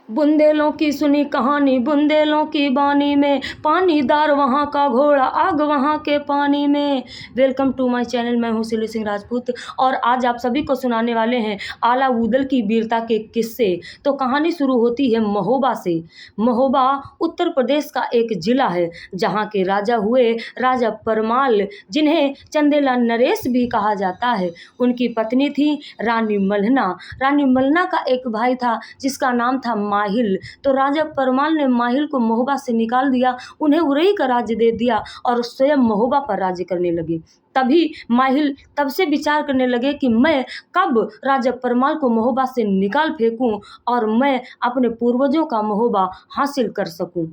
बुंदेलों की सुनी कहानी, बुंदेलों की बानी में, पानीदार वहाँ का घोड़ा, आग वहाँ के पानी में। Welcome to my channel. मैं हूँ सिली सिंह राजपूत और आज आप सभी को सुनाने वाले हैं आला ऊदल की वीरता के किस्से। तो कहानी शुरू होती है महोबा से। महोबा उत्तर प्रदेश का एक जिला है जहाँ के राजा हुए राजा परमाल, जिन्हें चंदेला नरेश भी कहा जाता है। उनकी पत्नी थी रानी मल्हना। रानी मल्हना का एक भाई था जिसका नाम था माहिल। तो राजा परमाल ने माहिल को महोबा से निकाल दिया, उन्हें उरई का राज्य दे दिया और स्वयं महोबा पर राज्य करने लगे। तभी माहिल तब से विचार करने लगे कि मैं कब राजा परमाल को महोबा से निकाल फेंकूं और मैं अपने पूर्वजों का महोबा हासिल कर सकूं।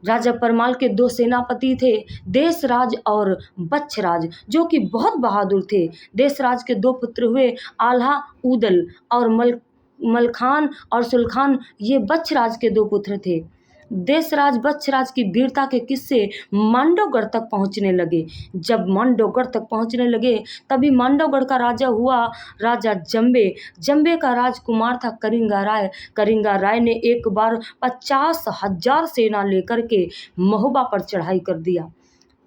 राजा परमाल के दो सेनापति थे, देशराज और बच्छराज, जो कि बहुत बहादुर थे। देशराज के दो पुत्र हुए आल्हा ऊदल और मलखान और सुलखान, ये बच्छराज के दो पुत्र थे। देशराज बच्छराज की वीरता के किस्से मांडवगढ़ तक पहुंचने लगे। जब मांडवगढ़ तक पहुंचने लगे तभी मांडवगढ़ का राजा हुआ राजा जंबे। जंबे का राजकुमार था करिंगा राय। करिंगा राय ने एक बार 50,000 सेना लेकर के महोबा पर चढ़ाई कर दिया।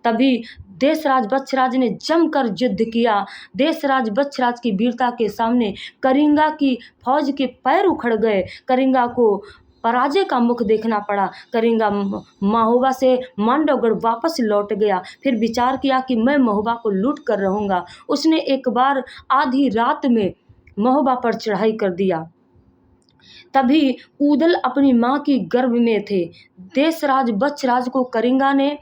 तभी देशराज बच्छराज ने जमकर युद्ध किया। देशराज बच्छराज की वीरता के सामने करिंगा की फौज के पैर उखड़ गए। करिंगा को पराजय का मुख देखना पड़ा। करिंगा महोबा से मांडवगढ़ वापस लौट गया। फिर विचार किया कि मैं महोबा को लूट कर रहूंगा। उसने एक बार आधी रात में महोबा पर चढ़ाई कर दिया। तभी ऊदल अपनी माँ की गर्भ में थे। देशराज बच्छराज को करिंगा ने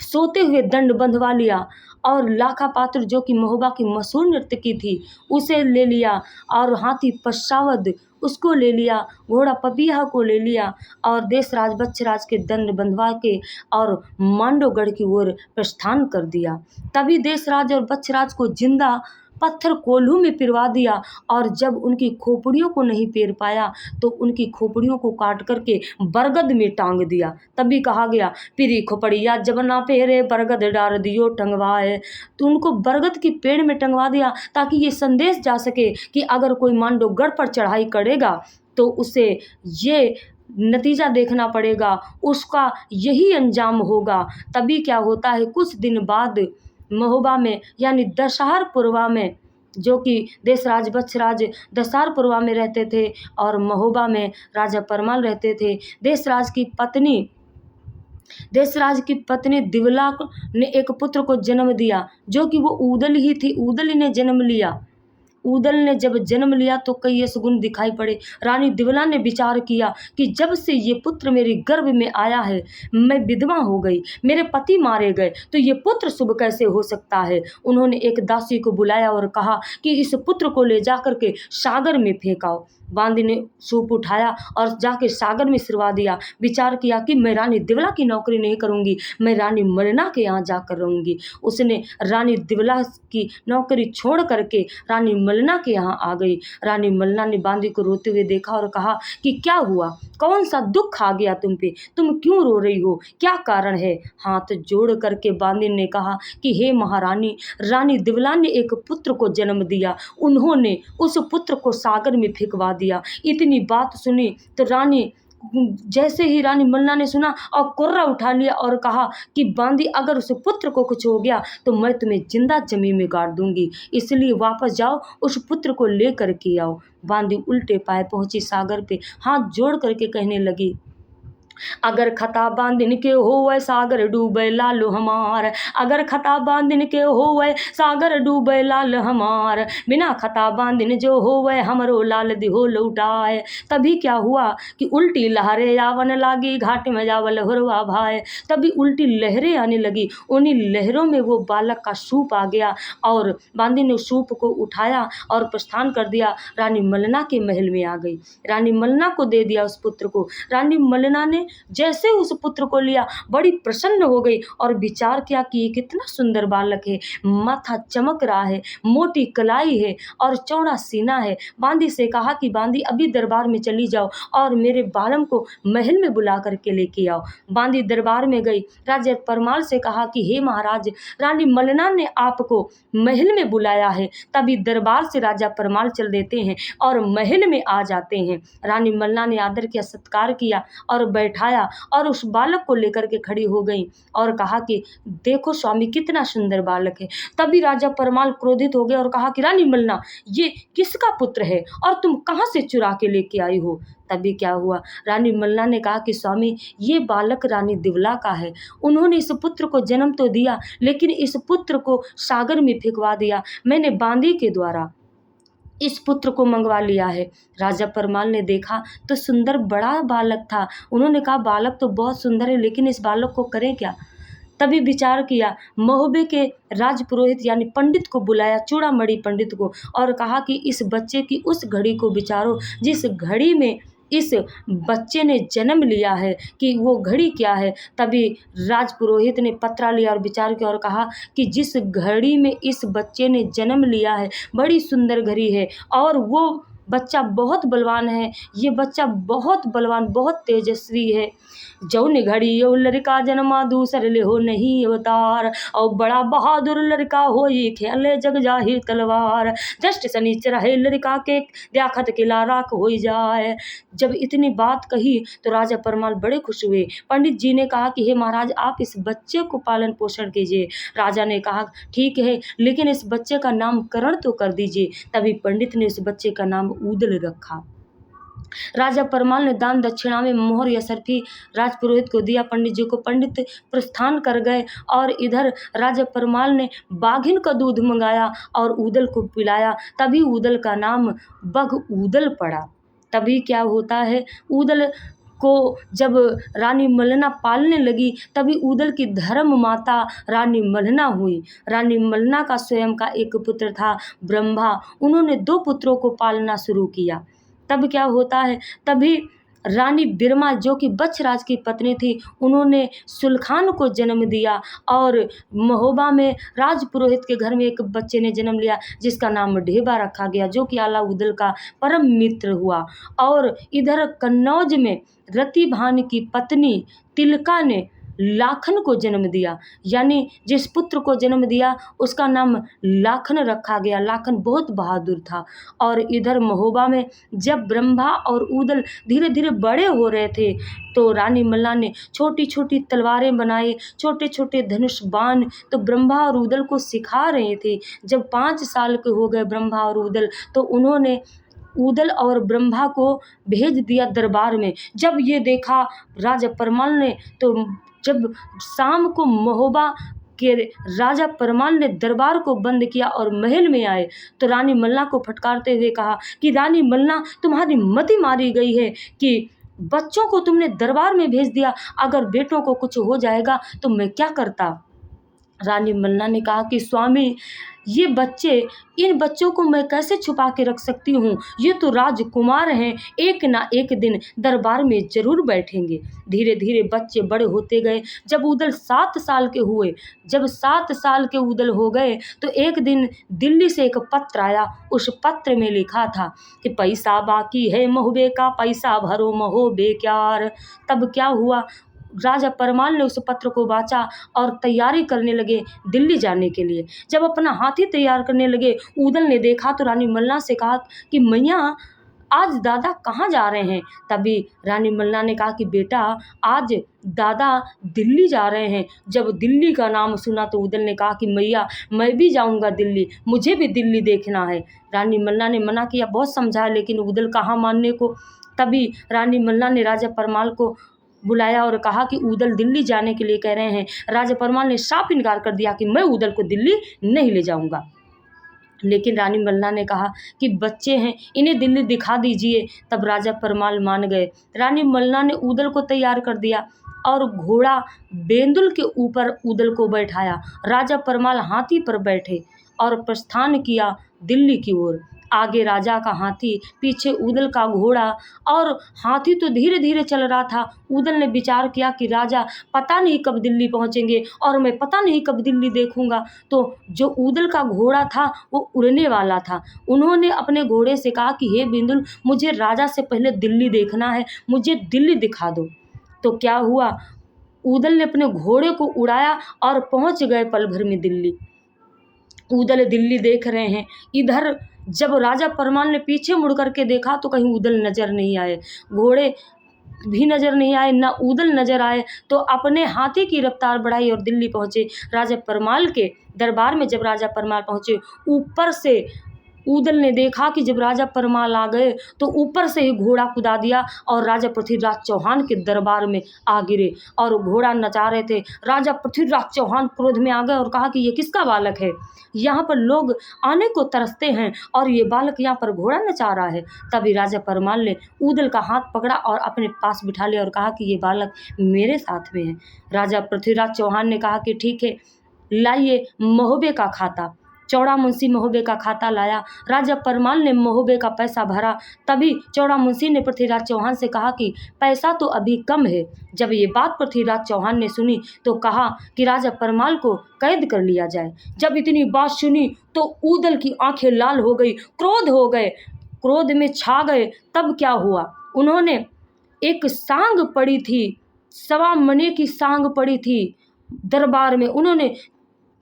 सोते हुए दंड बंधवा लिया और लाखा पात्र, जो कि महोबा की मशहूर नर्तकी थी, उसे ले लिया और हाथी पश्चावद उसको ले लिया, घोड़ा पपीहा को ले लिया और देशराज बच्छराज के दंड बंधवा के और मांडवगढ़ की ओर प्रस्थान कर दिया। तभी देशराज और बच्छराज को जिंदा पत्थर कोल्हू में पिरवा दिया और जब उनकी खोपड़ियों को नहीं पेर पाया तो उनकी खोपड़ियों को काट करके बरगद में टांग दिया। तभी कहा गया, पिरी खोपड़िया जब ना पेरे बरगद डार दियो टंगवाए। तो उनको बरगद की पेड़ में टंगवा दिया ताकि ये संदेश जा सके कि अगर कोई मांडवगढ़ पर चढ़ाई करेगा तो उसे ये नतीजा देखना पड़ेगा, उसका यही अंजाम होगा। तभी क्या होता है, कुछ दिन बाद महोबा में यानी दशहरपुरवा में, जो कि देशराज बच्छराज दशहरपुरवा में रहते थे और महोबा में राजा परमाल रहते थे। देशराज की पत्नी दिवला ने एक पुत्र को जन्म दिया, जो कि वो ऊदल ही थी। ऊदल ही ने जन्म लिया। ऊदल ने जब जन्म लिया तो कई ऐसे गुण दिखाई पड़े। रानी दिवला ने विचार किया कि जब से ये पुत्र मेरे गर्भ में आया है, मैं विधवा हो गई, मेरे पति मारे गए, तो ये पुत्र शुभ कैसे हो सकता है। उन्होंने एक दासी को बुलाया और कहा कि इस पुत्र को ले जाकर के सागर में फेंकाओ। बांदी ने सूप उठाया और जाके सागर में सिरवा दिया। विचार किया कि मैं रानी दिवला की नौकरी नहीं करूंगी, मैं रानी मल्हना के यहाँ जाकर रहूंगी। उसने रानी दिवला की नौकरी छोड़ करके रानी मल्हना के यहाँ आ गई। रानी मल्हना ने बांदी को रोते हुए देखा और कहा कि क्या हुआ, कौन सा दुख आ गया तुम पे, तुम क्यों रो रही हो, क्या कारण है। हाथ जोड़ करके बांदी ने कहा कि हे महारानी, रानी दिवला ने एक पुत्र को जन्म दिया, उन्होंने उस पुत्र को सागर में फेंकवा दिया। इतनी बात सुनी तो जैसे ही रानी मल्हना ने सुना और कुर्रा उठा लिया और कहा कि बांदी, अगर उस पुत्र को कुछ हो गया तो मैं तुम्हें जिंदा जमीन में गाड़ दूंगी, इसलिए वापस जाओ, उस पुत्र को ले करके आओ। बांदी उल्टे पाए पहुंची सागर पे, हाथ जोड़ करके कहने लगी, अगर खता बांधिन के होवे सागर डूबे लाल हमार, अगर खता बांधिन के होवे सागर डूबे लाल हमार, बिना खता बांधिन जो होवे हमरो लाल दिहो लौटाए। तभी क्या हुआ कि उल्टी लहरें आवन लागी, घाट में जावल हुरवा भाई। तभी उल्टी लहरें आने लगी, उन्हीं लहरों में वो बालक का सूप आ गया और बांदी ने सूप को उठाया और प्रस्थान कर दिया। रानी मल्हना के महल में आ गई, रानी मल्हना को दे दिया उस पुत्र को। रानी मल्हना ने ने जैसे उस पुत्र को लिया बड़ी प्रसन्न हो गई और विचार किया कि ये कितना सुंदर बालक है, माथा चमक रहा है, मोटी कलाई है और चौड़ा सीना है। बांदी से कहा कि बांदी अभी दरबार में चली जाओ और मेरे बालम को महल में बुला करके लेके आओ। बांदी दरबार में गई, राजा परमाल से कहा कि हे महाराज, रानी मलना ने आपको महल में बुलाया है। तभी दरबार से राजा परमाल चल देते हैं और महल में आ जाते हैं। रानी मलना ने आदर किया, सत्कार किया और बैठाया और उस बालक को लेकर के खड़ी हो गई और कहा कि देखो स्वामी कितना सुंदर बालक है। तभी राजा परमाल क्रोधित हो गए और कहा कि रानी मलना, ये किसका पुत्र है और तुम कहाँ से चुरा के लेके आई हो। तभी क्या हुआ, रानी मलना ने कहा कि स्वामी ये बालक रानी दिवला का है। उन्होंने इस पुत्र को जन्म तो दिया लेकिन इस पुत्र को सागर में फेंकवा दिया। मैंने बांदी के द्वारा इस पुत्र को मंगवा लिया है। राजा परमाल ने देखा तो सुंदर बड़ा बालक था। उन्होंने कहा बालक तो बहुत सुंदर है लेकिन इस बालक को करें क्या। तभी विचार किया, महोबे के राजपुरोहित यानी पंडित को बुलाया, चूड़ामणि पंडित को, और कहा कि इस बच्चे की उस घड़ी को विचारो जिस घड़ी में इस बच्चे ने जन्म लिया है कि वो घड़ी क्या है। तभी राजपुरोहित ने पत्रा लिया और विचार किया और कहा कि जिस घड़ी में इस बच्चे ने जन्म लिया है बड़ी सुंदर घड़ी है और वो बच्चा बहुत बलवान है। ये बच्चा बहुत बलवान, बहुत तेजस्वी है। जौन घड़ी यो लड़का जन्मा दूसर ले हो नहीं अवतार, और बड़ा बहादुर लड़का हो ये खेले जग जाहिर तलवार। जस्ट शनिचर है लड़का के द्याखत किला राख हो जाए। जब इतनी बात कही तो राजा परमाल बड़े खुश हुए। पंडित जी ने कहा कि हे महाराज, आप इस बच्चे को पालन पोषण कीजिए। राजा ने कहा ठीक है, लेकिन इस बच्चे का नामकरण तो कर दीजिए। तभी पंडित ने इस बच्चे का नाम ऊदल रखा। राजा परमाल ने दान दक्षिणा में मोहर या सर्फी राजपुरोहित को दिया। पंडित जी को पंडित प्रस्थान कर गए और इधर राजा परमाल ने बाघिन का दूध मंगाया और ऊदल को पिलाया। तभी ऊदल का नाम बघ ऊदल पड़ा। तभी क्या होता है, ऊदल को जब रानी मलना पालने लगी तभी ऊदल की धर्म माता रानी मलना हुई। रानी मलना का स्वयं का एक पुत्र था ब्रह्मा। उन्होंने 2 पुत्रों को पालना शुरू किया। तब क्या होता है, तभी रानी बिरमा जो कि बछराज की पत्नी थी, उन्होंने सुलखान को जन्म दिया और महोबा में राजपुरोहित के घर में एक बच्चे ने जन्म लिया जिसका नाम ढेबा रखा गया, जो कि आला उदल का परम मित्र हुआ। और इधर कन्नौज में रति भान की पत्नी तिलका ने लाखन को जन्म दिया, यानी जिस पुत्र को जन्म दिया उसका नाम लाखन रखा गया। लाखन बहुत बहादुर था। और इधर महोबा में जब ब्रह्मा और ऊदल धीरे धीरे बड़े हो रहे थे तो रानी मल्ला ने छोटी छोटी तलवारें बनाए, छोटे छोटे धनुष बाण तो ब्रह्मा और ऊदल को सिखा रहे थे। जब 5 साल के हो गए ब्रह्मा और ऊदल तो उन्होंने ऊदल और ब्रह्मा को भेज दिया दरबार में। जब ये देखा राजा परमाल ने तो जब शाम को महोबा के राजा परमाल ने दरबार को बंद किया और महल में आए तो रानी मल्ला को फटकारते हुए कहा कि रानी मल्ला, तुम्हारी मति मारी गई है कि बच्चों को तुमने दरबार में भेज दिया। अगर बेटों को कुछ हो जाएगा तो मैं क्या करता। रानी मल्ला ने कहा कि स्वामी, ये बच्चे, इन बच्चों को मैं कैसे छुपा के रख सकती हूँ। ये तो राजकुमार हैं, एक ना एक दिन दरबार में जरूर बैठेंगे। धीरे धीरे बच्चे बड़े होते गए। जब ऊदल 7 साल के हुए, जब 7 साल के ऊदल हो गए तो एक दिन दिल्ली से एक पत्र आया। उस पत्र में लिखा था कि पैसा बाकी है महोबे का, पैसा भरो महोबे क्यार। तब क्या हुआ, राजा परमाल ने उस पत्र को वाचा और तैयारी करने लगे दिल्ली जाने के लिए। जब अपना हाथी तैयार करने लगे, ऊदल ने देखा तो रानी मल्ला से कहा कि मैया, आज दादा कहाँ जा रहे हैं। तभी रानी मल्ला ने कहा कि बेटा, आज दादा दिल्ली जा रहे हैं। जब दिल्ली का नाम सुना तो ऊदल ने कहा कि मैया, मैं भी जाऊंगा दिल्ली, मुझे भी दिल्ली देखना है। रानी मल्ला ने मना किया, बहुत समझाया, लेकिन ऊदल कहाँ मानने को। तभी रानी मल्ला ने राजा परमाल को बुलाया और कहा कि ऊदल दिल्ली जाने के लिए कह रहे हैं। राजा परमाल ने साफ इनकार कर दिया कि मैं ऊदल को दिल्ली नहीं ले जाऊंगा। लेकिन रानी मल्ला ने कहा कि बच्चे हैं, इन्हें दिल्ली दिखा दीजिए। तब राजा परमाल मान गए। रानी मल्ला ने ऊदल को तैयार कर दिया और घोड़ा बेंदुल के ऊपर ऊदल को बैठाया। राजा परमाल हाथी पर बैठे और प्रस्थान किया दिल्ली की ओर। आगे राजा का हाथी, पीछे ऊदल का घोड़ा। और हाथी तो धीरे धीरे चल रहा था। ऊदल ने विचार किया कि राजा पता नहीं कब दिल्ली पहुंचेंगे और मैं पता नहीं कब दिल्ली देखूंगा। तो जो ऊदल का घोड़ा था वो उड़ने वाला था। उन्होंने अपने घोड़े से कहा कि हे बिंदुल, मुझे राजा से पहले दिल्ली देखना है, मुझे दिल्ली दिखा दो। तो क्या हुआ, ऊदल ने अपने घोड़े को उड़ाया और पहुंच गए पल भर में दिल्ली। ऊदल दिल्ली देख रहे हैं। इधर जब राजा परमाल ने पीछे मुड़ करके देखा तो कहीं ऊदल नजर नहीं आए, घोड़े भी नजर नहीं आए, ना ऊदल नजर आए। तो अपने हाथी की रफ्तार बढ़ाई और दिल्ली पहुंचे। राजा परमाल के दरबार में जब राजा परमाल पहुंचे, ऊपर से ऊदल ने देखा कि जब राजा परमाल आ गए तो ऊपर से ही घोड़ा कुदा दिया और राजा पृथ्वीराज चौहान के दरबार में आ गिरे और घोड़ा नचा रहे थे। राजा पृथ्वीराज चौहान क्रोध में आ गए और कहा कि ये किसका बालक है, यहाँ पर लोग आने को तरसते हैं और ये बालक यहाँ पर घोड़ा नचा रहा है। तभी राजा परमाल ने ऊदल का हाथ पकड़ा और अपने पास बिठा लिया और कहा कि ये बालक मेरे साथ में है। राजा पृथ्वीराज चौहान ने कहा कि ठीक है, लाइए महोबे का खाता। चौड़ा मुंशी महोबे का खाता लाया। राजा परमाल ने महोबे का पैसा भरा। तभी चौड़ा मुंशी ने पृथ्वीराज चौहान से कहा कि पैसा तो अभी कम है। जब ये बात पृथ्वीराज चौहान ने सुनी तो कहा कि राजा परमाल को कैद कर लिया जाए। जब इतनी बात सुनी तो ऊदल की आंखें लाल हो गई, क्रोध हो गए, क्रोध में छा गए। तब क्या हुआ, उन्होंने एक सांग पड़ी थी, 1.25 मणे की सांग पड़ी थी दरबार में, उन्होंने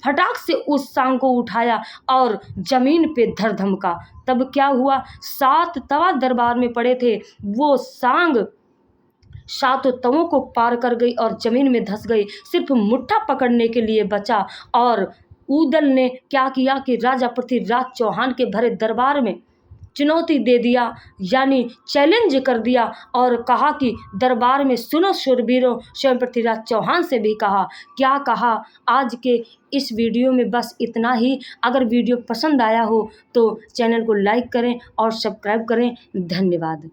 फटाक से उस सांग को उठाया और जमीन पे धर धमका। तब क्या हुआ, 7 तवा दरबार में पड़े थे, वो सांग 7 तवों को पार कर गई और जमीन में धंस गई। सिर्फ मुट्ठा पकड़ने के लिए बचा। और ऊदल ने क्या किया कि राजा पृथ्वीराज चौहान के भरे दरबार में चुनौती दे दिया, यानी चैलेंज कर दिया और कहा कि दरबार में सुनो शूरवीरों। स्वयं पृथ्वीराज चौहान से भी कहा। क्या कहा, आज के इस वीडियो में बस इतना ही। अगर वीडियो पसंद आया हो तो चैनल को लाइक करें और सब्सक्राइब करें। धन्यवाद।